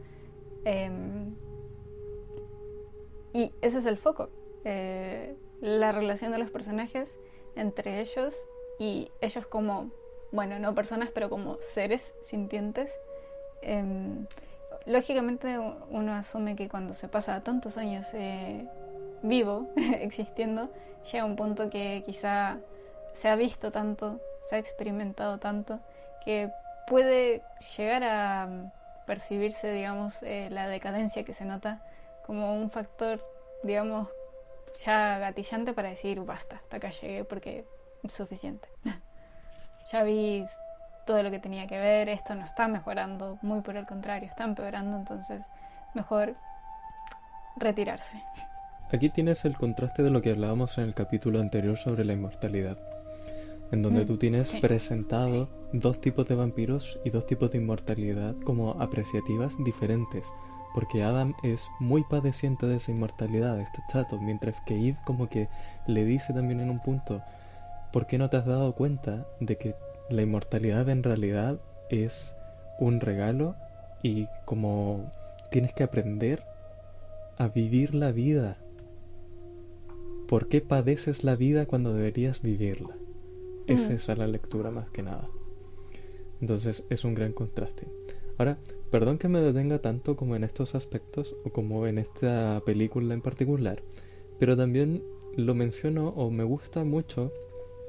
Speaker 3: Y ese es el foco. La relación de los personajes entre ellos y ellos como, bueno, no personas, pero como seres sintientes. Lógicamente uno asume que cuando se pasa tantos años vivo, existiendo, llega un punto que quizá se ha visto tanto, se ha experimentado tanto, que puede llegar a percibirse, digamos, la decadencia que se nota como un factor, digamos, ya gatillante para decir basta, hasta acá llegué porque es suficiente. Ya vi todo lo que tenía que ver, esto no está mejorando, muy por el contrario, está empeorando, entonces mejor retirarse.
Speaker 1: Aquí tienes el contraste de lo que hablábamos en el capítulo anterior sobre la inmortalidad, en donde tú tienes presentado dos tipos de vampiros y dos tipos de inmortalidad como apreciativas diferentes, porque Adam es muy padeciente de esa inmortalidad, está chato, mientras que Eve como que le dice también en un punto, ¿por qué no te has dado cuenta de que la inmortalidad en realidad es un regalo y como tienes que aprender a vivir la vida? ¿Por qué padeces la vida cuando deberías vivirla? Es esa la lectura más que nada. Entonces es un gran contraste. Ahora, perdón que me detenga tanto como en estos aspectos o como en esta película en particular, pero también lo menciono o me gusta mucho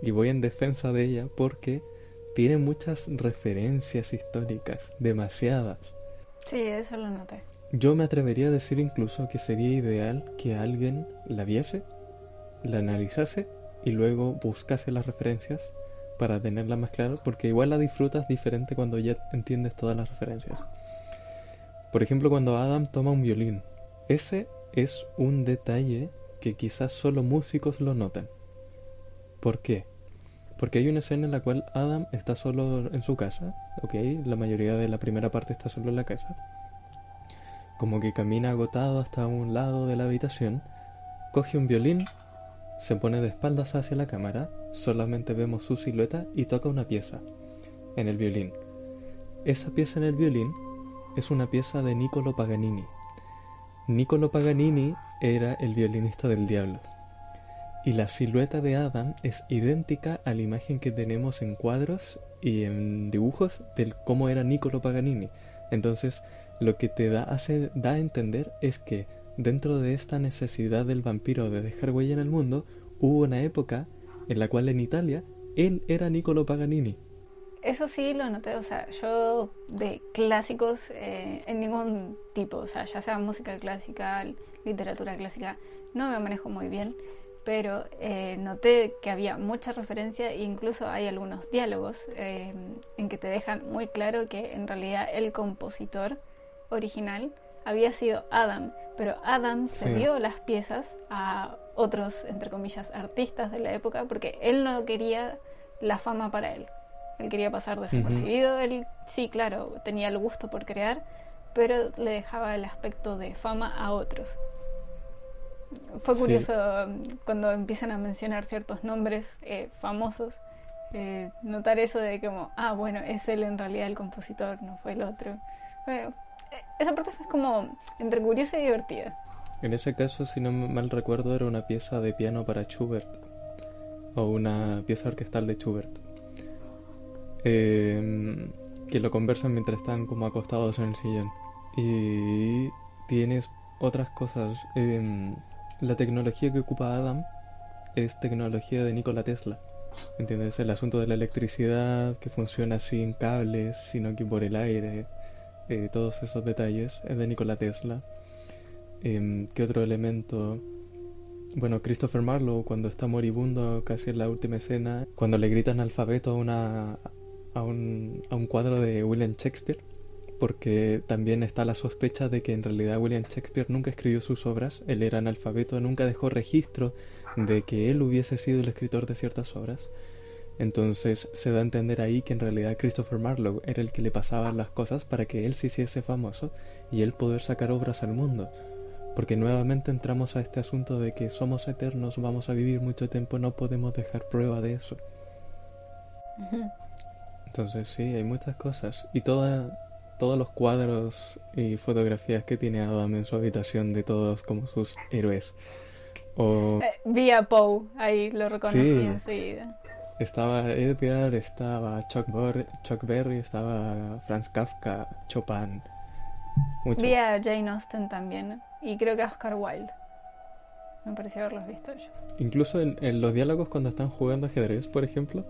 Speaker 1: y voy en defensa de ella porque tiene muchas referencias históricas, demasiadas.
Speaker 3: Sí, eso lo noté.
Speaker 1: Yo me atrevería a decir incluso que sería ideal que alguien la viese, la analizase y luego buscase las referencias para tenerla más clara, porque igual la disfrutas diferente cuando ya entiendes todas las referencias. Por ejemplo, cuando Adam toma un violín, ese es un detalle que quizás solo músicos lo notan. ¿Por qué? Porque hay una escena en la cual Adam está solo en su casa, ¿ok? La mayoría de la primera parte está solo en la casa. Como que camina agotado hasta un lado de la habitación, coge un violín, se pone de espaldas hacia la cámara, solamente vemos su silueta y toca una pieza en el violín. Esa pieza en el violín es una pieza de Niccolo Paganini. Niccolo Paganini era el violinista del diablo. Y la silueta de Adam es idéntica a la imagen que tenemos en cuadros y en dibujos de cómo era Niccolo Paganini. Entonces, lo que te da a entender es que dentro de esta necesidad del vampiro de dejar huella en el mundo, hubo una época en la cual en Italia él era Niccolo Paganini.
Speaker 3: Eso sí lo noté, o sea, yo de clásicos en ningún tipo, o sea, ya sea música clásica, literatura clásica, no me manejo muy bien, pero noté que había mucha referencia e incluso hay algunos diálogos en que te dejan muy claro que en realidad el compositor original había sido Adam, pero Adam cedió las piezas a otros, entre comillas, artistas de la época porque él no quería la fama para él. Él quería pasar desapercibido. Él, sí, claro, tenía el gusto por crear, pero le dejaba el aspecto de fama a otros. Fue curioso cuando empiezan a mencionar ciertos nombres famosos, notar eso de como, bueno, es él en realidad el compositor, no fue el otro. Esa parte es como entre curiosa y divertida.
Speaker 1: En ese caso, si no mal recuerdo, era una pieza de piano para Schubert o una pieza orquestal de Schubert, que lo conversan mientras están como acostados en el sillón. Y tienes otras cosas. La tecnología que ocupa Adam es tecnología de Nikola Tesla. ¿Entiendes? El asunto de la electricidad que funciona sin cables, sino que por el aire. Todos esos detalles es de Nikola Tesla. ¿Qué otro elemento? Bueno, Christopher Marlowe cuando está moribundo casi en la última escena, cuando le gritan alfabeto a un cuadro de William Shakespeare, porque también está la sospecha de que en realidad William Shakespeare nunca escribió sus obras, él era analfabeto, nunca dejó registro de que él hubiese sido el escritor de ciertas obras. Entonces se da a entender ahí que en realidad Christopher Marlowe era el que le pasaba las cosas para que él se hiciese famoso y él poder sacar obras al mundo. Porque nuevamente entramos a este asunto de que somos eternos, vamos a vivir mucho tiempo, no podemos dejar prueba de eso. Entonces sí, hay muchas cosas. Y todos los cuadros y fotografías que tiene Adam en su habitación de todos como sus héroes.
Speaker 3: Vi a Poe, ahí lo reconocí
Speaker 1: Sí.
Speaker 3: enseguida.
Speaker 1: Estaba Edgar, estaba Chuck Berry, estaba Franz Kafka, Chopin. Mucho.
Speaker 3: Vi a Jane Austen también. Y creo que a Oscar Wilde. Me pareció haberlos visto ellos.
Speaker 1: Incluso en los diálogos cuando están jugando ajedrez, por ejemplo,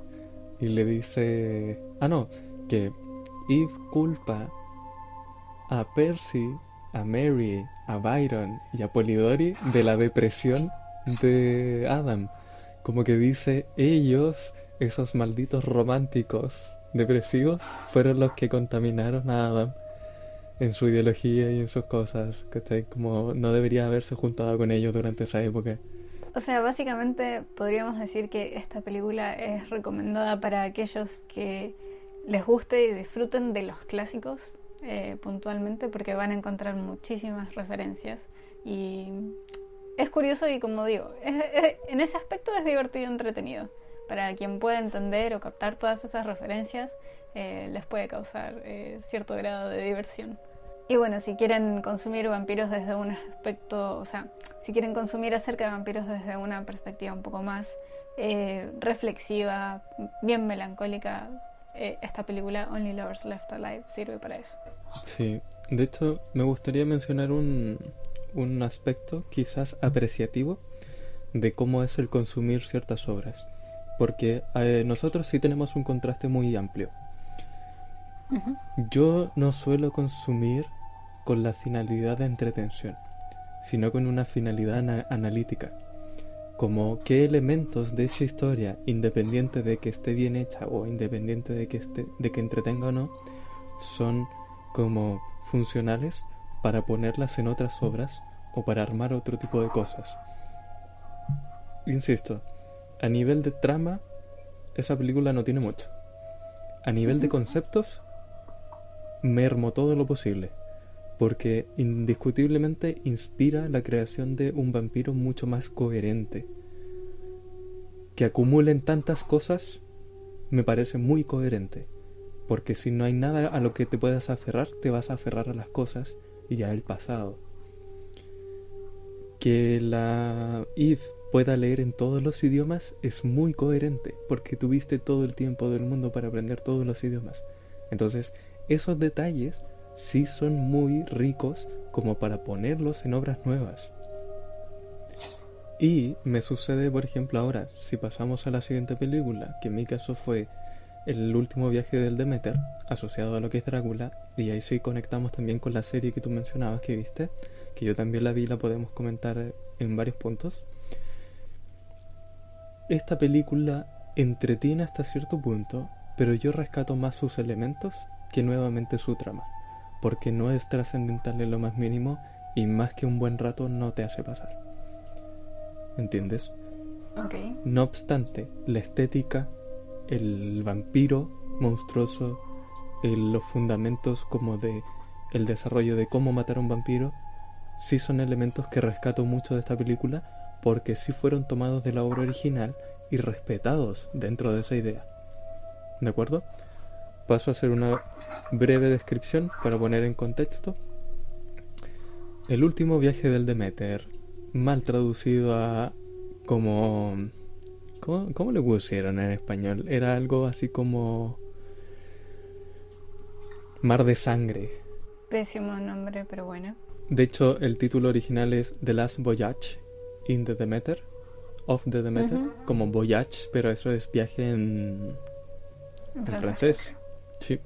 Speaker 1: y le dice... que Eve culpa a Percy, a Mary, a Byron y a Polidori de la depresión de Adam. Como que dice, ellos, esos malditos románticos depresivos, fueron los que contaminaron a Adam en su ideología y en sus cosas, que como no debería haberse juntado con ellos durante esa época.
Speaker 3: O sea, básicamente podríamos decir que esta película es recomendada para aquellos que les guste y disfruten de los clásicos puntualmente, porque van a encontrar muchísimas referencias y es curioso y, como digo, en ese aspecto es divertido y entretenido. Para quien pueda entender o captar todas esas referencias, les puede causar cierto grado de diversión. Y bueno, si quieren consumir vampiros desde un aspecto, o sea, si quieren consumir acerca de vampiros desde una perspectiva un poco más reflexiva, bien melancólica, esta película Only Lovers Left Alive sirve para eso.
Speaker 1: Sí, de hecho me gustaría mencionar un aspecto quizás apreciativo de cómo es el consumir ciertas obras, porque nosotros sí tenemos un contraste muy amplio.
Speaker 3: Uh-huh.
Speaker 1: Yo no suelo consumir con la finalidad de entretención, sino con una finalidad analítica, como qué elementos de esta historia, independiente de que esté bien hecha o independiente de que entretenga o no, son como funcionales para ponerlas en otras obras o para armar otro tipo de cosas. Insisto, a nivel de trama, esa película no tiene mucho. A nivel de conceptos, mermo todo lo posible, porque indiscutiblemente inspira la creación de un vampiro mucho más coherente. Que acumulen tantas cosas me parece muy coherente, porque si no hay nada a lo que te puedas aferrar, te vas a aferrar a las cosas y al pasado. Que la Eve pueda leer en todos los idiomas es muy coherente, porque tuviste todo el tiempo del mundo para aprender todos los idiomas. Entonces, esos detalles sí son muy ricos como para ponerlos en obras nuevas. Y me sucede, por ejemplo, ahora, si pasamos a la siguiente película, que en mi caso fue El último viaje del Demeter, asociado a lo que es Drácula, y ahí sí conectamos también con la serie que tú mencionabas que viste, que yo también la vi, la podemos comentar en varios puntos. Esta película entretiene hasta cierto punto, pero yo rescato más sus elementos que nuevamente su trama, porque no es trascendental en lo más mínimo y más que un buen rato no te hace pasar. ¿Entiendes?
Speaker 3: Okay.
Speaker 1: No obstante, la estética, el vampiro monstruoso, los fundamentos como de el desarrollo de cómo matar a un vampiro, sí son elementos que rescato mucho de esta película, porque sí fueron tomados de la obra original y respetados dentro de esa idea. ¿De acuerdo? Paso a hacer una breve descripción para poner en contexto. El último viaje del Demeter, mal traducido a como... ¿Cómo le pusieron en español? Era algo así como... Mar de Sangre.
Speaker 3: Pésimo nombre, pero bueno.
Speaker 1: De hecho, el título original es The Last Voyage in the Demeter, of the Demeter, como Voyage, pero eso es viaje en francés. Sí.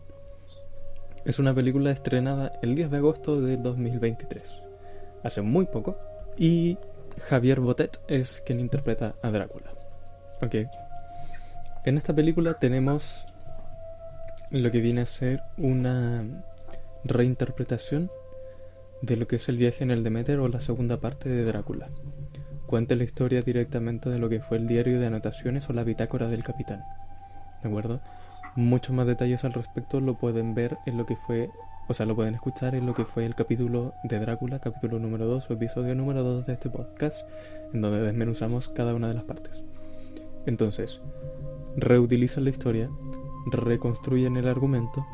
Speaker 1: Es una película estrenada el 10 de agosto de 2023, hace muy poco, y Javier Botet es quien interpreta a Drácula. Ok. En esta película tenemos lo que viene a ser una reinterpretación de lo que es el viaje en el Demeter o la segunda parte de Drácula. Cuenta la historia directamente de lo que fue el diario de anotaciones o la bitácora del capitán. ¿de acuerdo? Muchos más detalles al respecto lo pueden ver en lo que fue, o sea, lo pueden escuchar en lo que fue el capítulo de Drácula, capítulo número 2 o episodio número 2 de este podcast, en donde desmenuzamos cada una de las partes. Entonces, reutilizan la historia, reconstruyen el argumento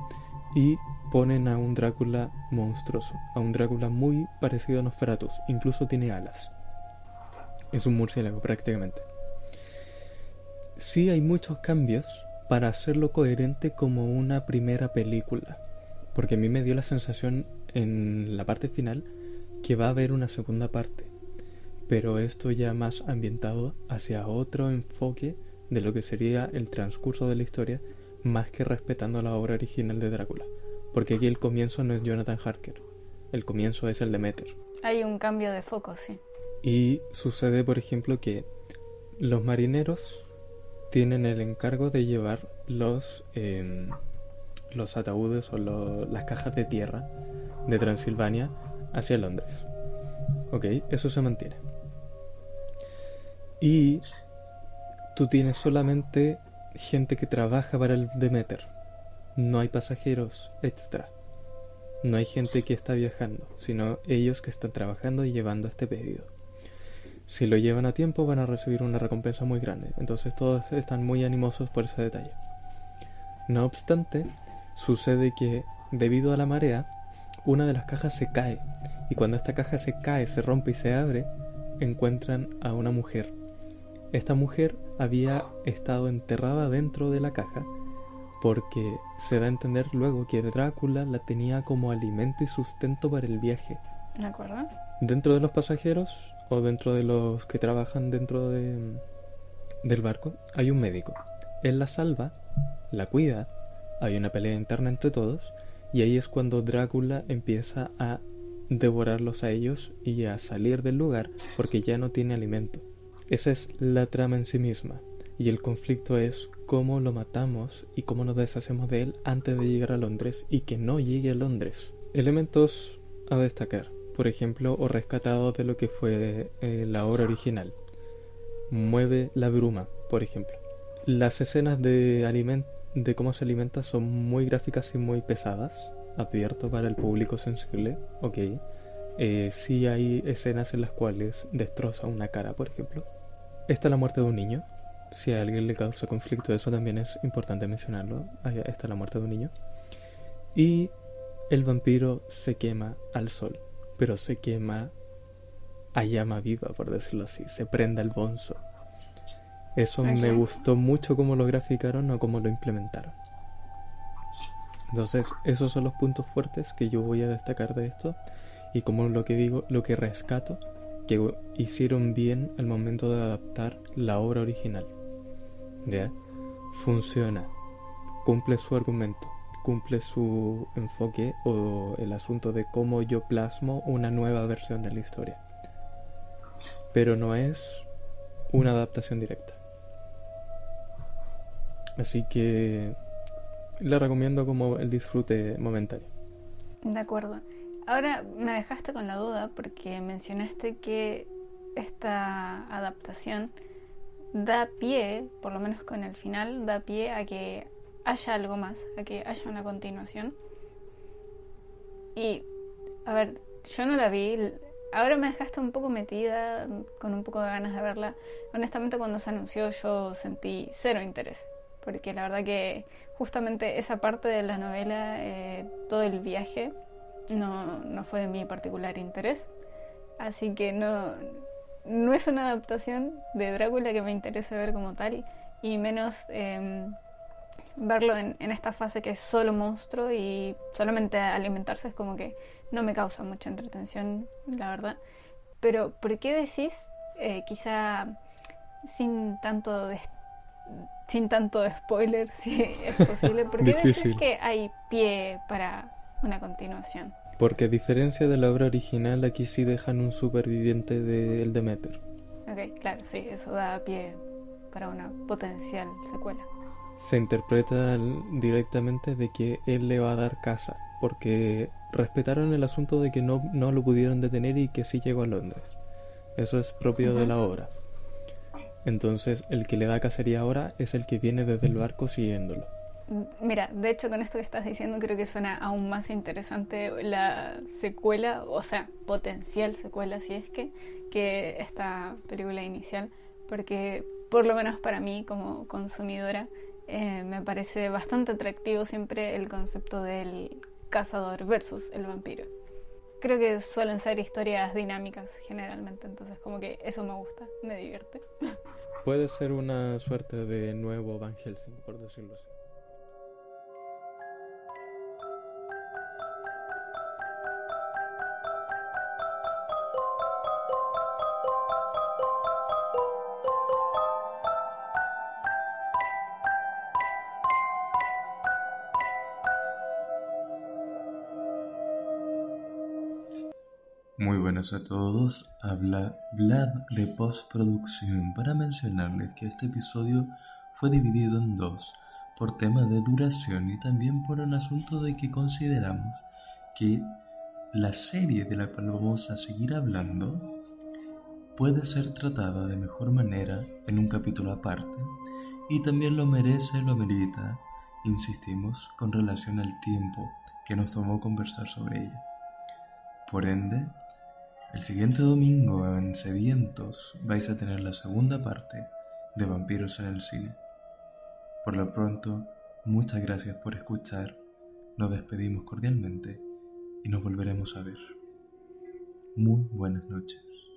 Speaker 1: y ponen a un Drácula monstruoso, a un Drácula muy parecido a Nosferatu, incluso tiene alas. Es un murciélago prácticamente. Sí hay muchos cambios para hacerlo coherente como una primera película, porque a mí me dio la sensación en la parte final que va a haber una segunda parte, pero esto ya más ambientado hacia otro enfoque de lo que sería el transcurso de la historia, más que respetando la obra original de Drácula, porque aquí el comienzo no es Jonathan Harker, el comienzo es el Demeter.
Speaker 3: Hay un cambio de foco, sí.
Speaker 1: Y sucede, por ejemplo, que los marineros tienen el encargo de llevar los ataúdes o las cajas de tierra de Transilvania hacia Londres. Ok, eso se mantiene. Y tú tienes solamente gente que trabaja para el Demeter. No hay pasajeros extra. No hay gente que está viajando, sino ellos que están trabajando y llevando este pedido. Si lo llevan a tiempo van a recibir una recompensa muy grande, entonces todos están muy animosos por ese detalle. No obstante, sucede que debido a la marea, una de las cajas se cae, y cuando esta caja se cae, se rompe y se abre, encuentran a una mujer. Esta mujer había estado enterrada dentro de la caja, porque se da a entender luego que Drácula la tenía como alimento y sustento para el viaje.
Speaker 3: ¿De acuerdo?
Speaker 1: Dentro de los pasajeros o dentro de los que trabajan dentro del barco hay un médico. Él la salva, la cuida, hay una pelea interna entre todos y ahí es cuando Drácula empieza a devorarlos a ellos y a salir del lugar porque ya no tiene alimento. Esa es la trama en sí misma y el conflicto es cómo lo matamos y cómo nos deshacemos de él antes de llegar a Londres y que no llegue a Londres. Elementos a destacar, por ejemplo, o rescatados de lo que fue la obra original. Mueve la bruma, por ejemplo. Las escenas de cómo se alimenta son muy gráficas y muy pesadas. Advierto para el público sensible, ok. Sí hay escenas en las cuales destroza una cara, por ejemplo. Está la muerte de un niño. Si a alguien le causa conflicto, eso también es importante mencionarlo. Ahí está la muerte de un niño. Y el vampiro se quema al sol, pero se quema a llama viva, por decirlo así. Se prende el bonzo. Eso me gustó mucho cómo lo graficaron o cómo lo implementaron. Entonces, esos son los puntos fuertes que yo voy a destacar de esto. Y como lo que digo, lo que rescato, que hicieron bien al momento de adaptar la obra original. ¿Ya? Funciona. Cumple su argumento. Cumple su enfoque o el asunto de cómo yo plasmo una nueva versión de la historia. Pero no es una adaptación directa. Así que la recomiendo como el disfrute momentáneo.
Speaker 3: De acuerdo. Ahora me dejaste con la duda porque mencionaste que esta adaptación da pie, por lo menos con el final, da pie a que haya algo más, a que haya una continuación. Y, a ver, yo no la vi. Ahora me dejaste un poco metida, con un poco de ganas de verla. Honestamente, cuando se anunció yo sentí cero interés, porque la verdad que justamente esa parte de la novela, todo el viaje, no fue de mi particular interés. Así que no es una adaptación de Drácula que me interese ver como tal, y menos verlo en esta fase que es solo monstruo y solamente alimentarse es como que no me causa mucha entretención, la verdad. Pero ¿por qué decís, quizá sin tanto spoiler, si es posible, por qué decís que hay pie para una continuación?
Speaker 1: Porque a diferencia de la obra original, aquí sí dejan un superviviente del Demeter.
Speaker 3: Ok, claro, sí, eso da pie para una potencial secuela.
Speaker 1: Se interpreta directamente de que él le va a dar casa, porque respetaron el asunto de que no lo pudieron detener y que sí llegó a Londres. Eso es propio de la obra. Entonces el que le da cacería ahora es el que viene desde el barco siguiéndolo.
Speaker 3: Mira, de hecho con esto que estás diciendo creo que suena aún más interesante la secuela, o sea, potencial secuela si es que esta película inicial, porque por lo menos para mí como consumidora me parece bastante atractivo siempre el concepto del cazador versus el vampiro. Creo que suelen ser historias dinámicas generalmente, entonces como que eso me gusta, me divierte.
Speaker 1: Puede ser una suerte de nuevo Van Helsing, por decirlo así.
Speaker 2: Muy buenas a todos, habla Vlad de postproducción para mencionarles que este episodio fue dividido en dos por tema de duración y también por un asunto de que consideramos que la serie de la cual vamos a seguir hablando puede ser tratada de mejor manera en un capítulo aparte y también lo merece, lo amerita, insistimos, con relación al tiempo que nos tomó conversar sobre ella. Por ende, el siguiente domingo en Sedientos vais a tener la segunda parte de Vampiros en el cine. Por lo pronto, muchas gracias por escuchar, nos despedimos cordialmente y nos volveremos a ver. Muy buenas noches.